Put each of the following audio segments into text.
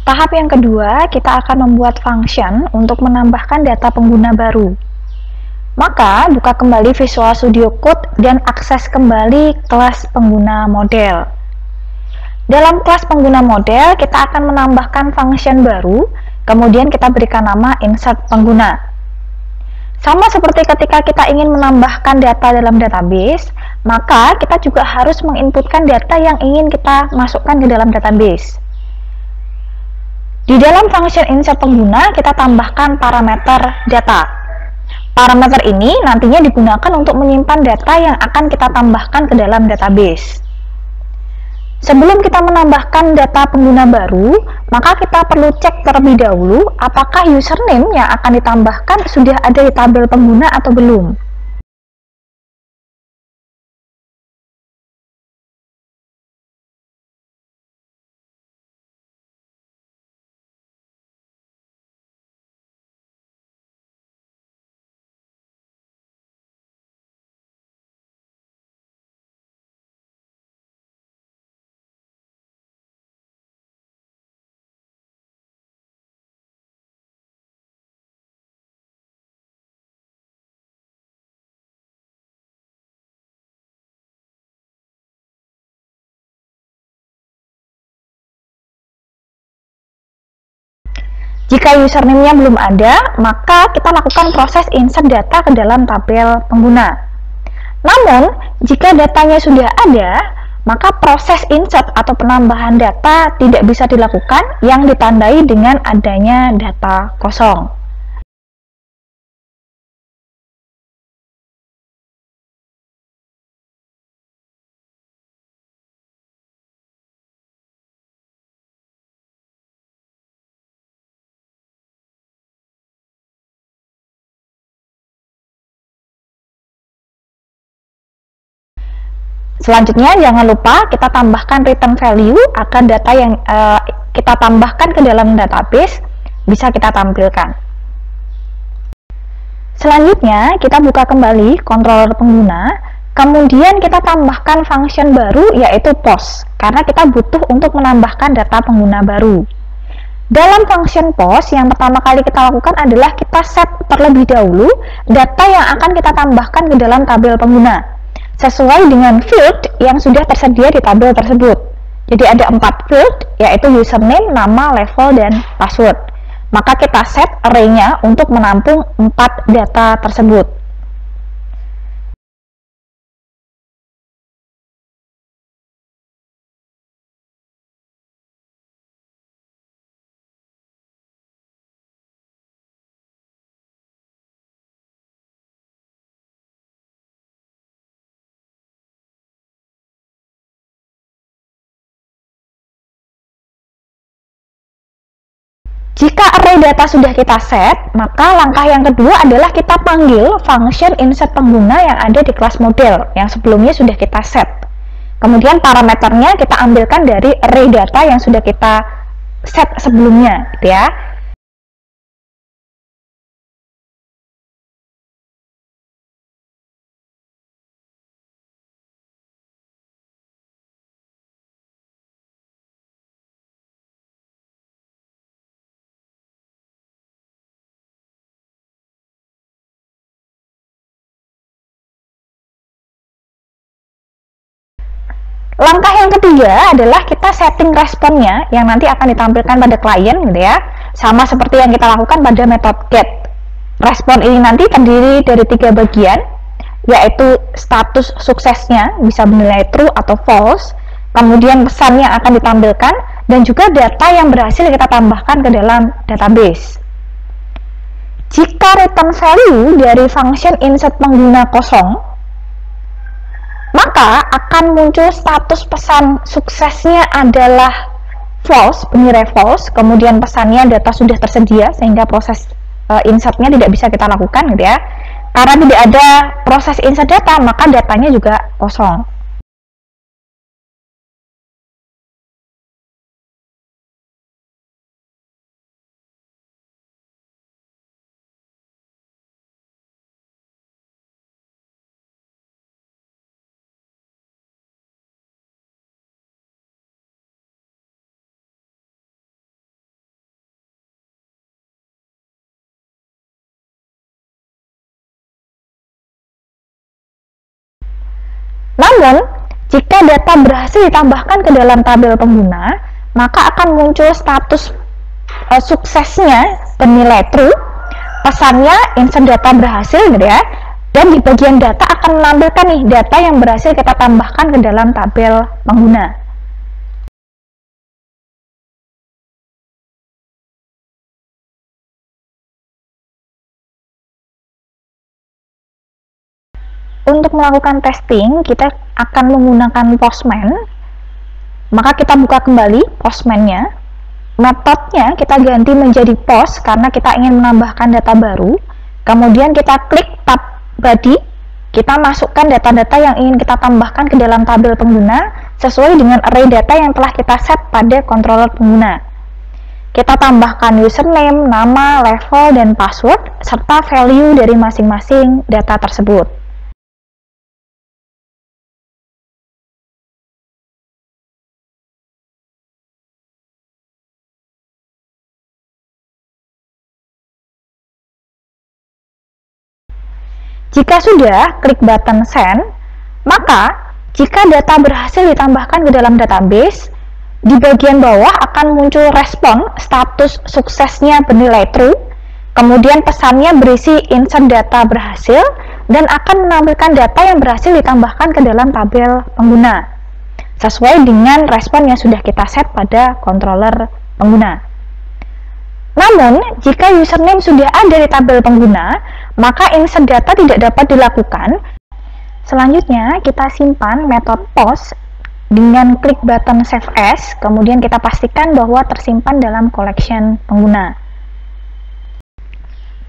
Tahap yang kedua, kita akan membuat function untuk menambahkan data pengguna baru. Maka, buka kembali Visual Studio Code dan akses kembali kelas pengguna model. Dalam kelas pengguna model, kita akan menambahkan function baru, kemudian kita berikan nama insert pengguna. Sama seperti ketika kita ingin menambahkan data dalam database, maka kita juga harus menginputkan data yang ingin kita masukkan ke dalam database. Di dalam function insert pengguna, kita tambahkan parameter data. Parameter ini nantinya digunakan untuk menyimpan data yang akan kita tambahkan ke dalam database. Sebelum kita menambahkan data pengguna baru, maka kita perlu cek terlebih dahulu apakah username yang akan ditambahkan sudah ada di tabel pengguna atau belum. Jika username-nya belum ada, maka kita lakukan proses insert data ke dalam tabel pengguna. Namun, jika datanya sudah ada, maka proses insert atau penambahan data tidak bisa dilakukan yang ditandai dengan adanya data kosong. Selanjutnya, jangan lupa kita tambahkan return value agar data yang kita tambahkan ke dalam database bisa kita tampilkan. Selanjutnya, kita buka kembali controller pengguna, kemudian kita tambahkan function baru yaitu post, karena kita butuh untuk menambahkan data pengguna baru. Dalam function post, yang pertama kali kita lakukan adalah kita set terlebih dahulu data yang akan kita tambahkan ke dalam tabel pengguna, sesuai dengan field yang sudah tersedia di tabel tersebut. Jadi ada 4 field, yaitu username, nama, level, dan password. Maka kita set array-nya untuk menampung 4 data tersebut. Jika array data sudah kita set, maka langkah yang kedua adalah kita panggil function insert pengguna yang ada di kelas model yang sebelumnya sudah kita set. Kemudian parameternya kita ambilkan dari array data yang sudah kita set sebelumnya, gitu ya. Langkah yang ketiga adalah kita setting responnya yang nanti akan ditampilkan pada klien, gitu ya. Sama seperti yang kita lakukan pada metode get. Respon ini nanti terdiri dari 3 bagian, yaitu status suksesnya bisa bernilai true atau false, kemudian pesan yang akan ditampilkan, dan juga data yang berhasil kita tambahkan ke dalam database. Jika return value dari function insert pengguna kosong, maka akan muncul status pesan suksesnya adalah false, bernilai false, kemudian pesannya data sudah tersedia sehingga proses insertnya tidak bisa kita lakukan, gitu ya. Karena tidak ada proses insert data, maka datanya juga kosong. Namun, jika data berhasil ditambahkan ke dalam tabel pengguna, maka akan muncul status suksesnya bernilai true, pesannya insert data berhasil gitu ya, dan di bagian data akan menampilkan nih data yang berhasil kita tambahkan ke dalam tabel pengguna. Untuk melakukan testing, kita akan menggunakan Postman. Maka kita buka kembali Postman-nya. Metodenya kita ganti menjadi post karena kita ingin menambahkan data baru. Kemudian kita klik tab body, kita masukkan data-data yang ingin kita tambahkan ke dalam tabel pengguna sesuai dengan array data yang telah kita set pada controller pengguna. Kita tambahkan username, nama, level, dan password, serta value dari masing-masing data tersebut. Jika sudah, klik button Send, maka jika data berhasil ditambahkan ke dalam database, di bagian bawah akan muncul respon status suksesnya bernilai true, kemudian pesannya berisi insert data berhasil, dan akan menampilkan data yang berhasil ditambahkan ke dalam tabel pengguna, sesuai dengan respon yang sudah kita set pada controller pengguna. Namun, jika username sudah ada di tabel pengguna, maka insert data tidak dapat dilakukan. Selanjutnya, kita simpan metode post dengan klik button Save As, kemudian kita pastikan bahwa tersimpan dalam collection pengguna.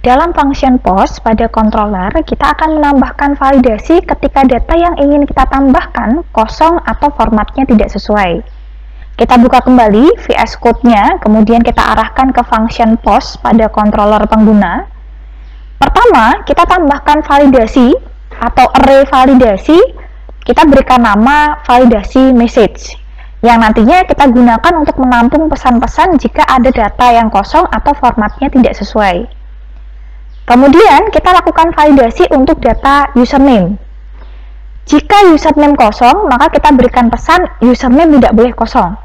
Dalam function post pada controller, kita akan menambahkan validasi ketika data yang ingin kita tambahkan kosong atau formatnya tidak sesuai. Kita buka kembali VS Code-nya, kemudian kita arahkan ke function post pada controller pengguna. Pertama, kita tambahkan validasi atau array validasi, kita berikan nama validasi message, yang nantinya kita gunakan untuk menampung pesan-pesan jika ada data yang kosong atau formatnya tidak sesuai. Kemudian, kita lakukan validasi untuk data username. Jika username kosong, maka kita berikan pesan username tidak boleh kosong.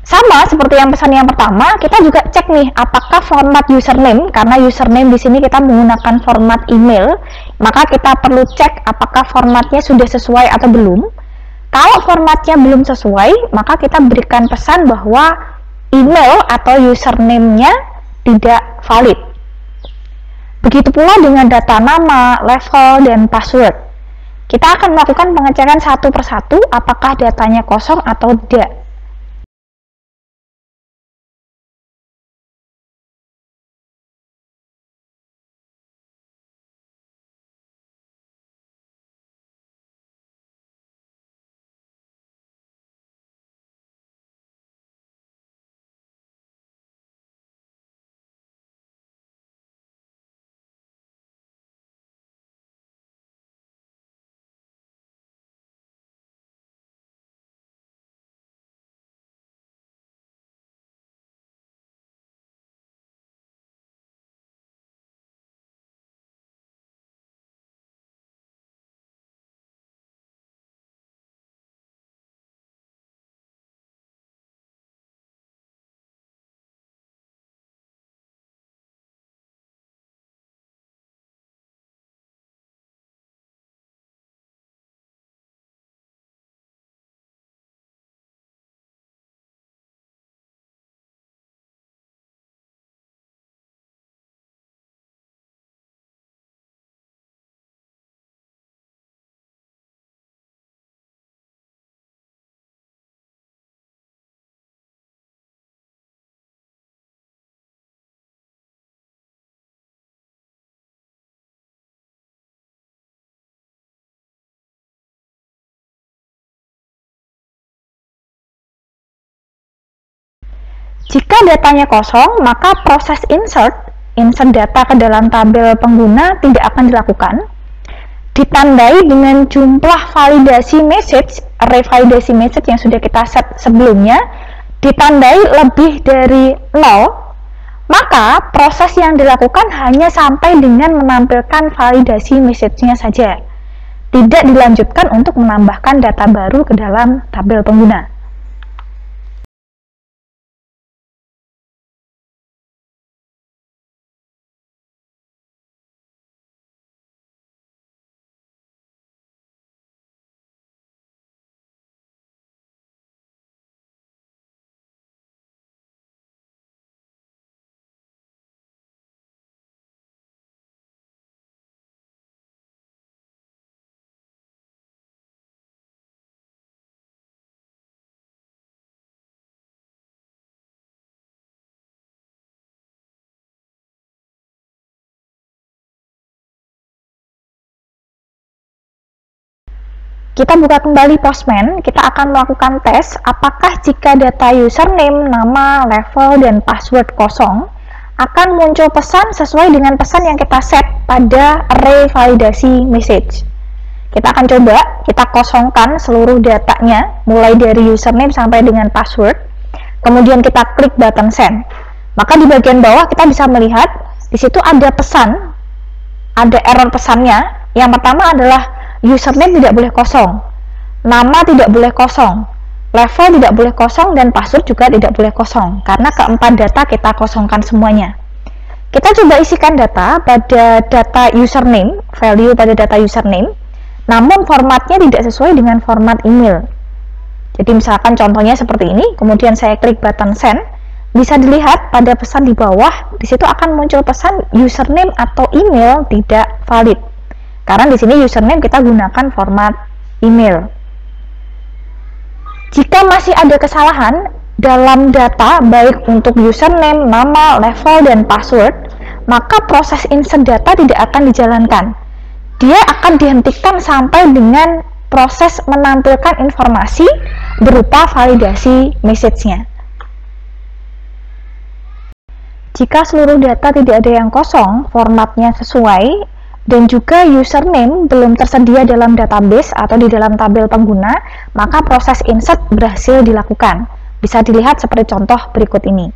Sama seperti yang pesan yang pertama, kita juga cek nih apakah format username, karena username di sini kita menggunakan format email, maka kita perlu cek apakah formatnya sudah sesuai atau belum. Kalau formatnya belum sesuai, maka kita berikan pesan bahwa email atau username-nya tidak valid. Begitu pula dengan data nama, level, dan password. Kita akan melakukan pengecekan satu persatu apakah datanya kosong atau tidak. Jika datanya kosong, maka proses insert data ke dalam tabel pengguna tidak akan dilakukan. Ditandai dengan jumlah validasi message, array validasi message yang sudah kita set sebelumnya, ditandai lebih dari 0, maka proses yang dilakukan hanya sampai dengan menampilkan validasi message-nya saja. tidak dilanjutkan untuk menambahkan data baru ke dalam tabel pengguna. Kita buka kembali Postman, kita akan melakukan tes apakah jika data username, nama, level, dan password kosong, akan muncul pesan sesuai dengan pesan yang kita set pada array validasi message. Kita akan coba, kita kosongkan seluruh datanya, mulai dari username sampai dengan password, kemudian kita klik button send. Maka di bagian bawah kita bisa melihat, di situ ada pesan, ada error pesannya. Yang pertama adalah username tidak boleh kosong, nama tidak boleh kosong, level tidak boleh kosong, dan password juga tidak boleh kosong, karena keempat data kita kosongkan semuanya. Kita coba isikan data pada data username, value pada data username, namun formatnya tidak sesuai dengan format email. Jadi misalkan contohnya seperti ini, kemudian saya klik button send, bisa dilihat pada pesan di bawah, di situ akan muncul pesan username atau email tidak valid. Karena di sini username kita gunakan format email. Jika masih ada kesalahan dalam data, baik untuk username, nama, level, dan password, maka proses insert data tidak akan dijalankan. Dia akan dihentikan sampai dengan proses menampilkan informasi berupa validasi message-nya. Jika seluruh data tidak ada yang kosong, formatnya sesuai, dan juga username belum tersedia dalam database atau di dalam tabel pengguna, maka proses insert berhasil dilakukan. Bisa dilihat seperti contoh berikut ini.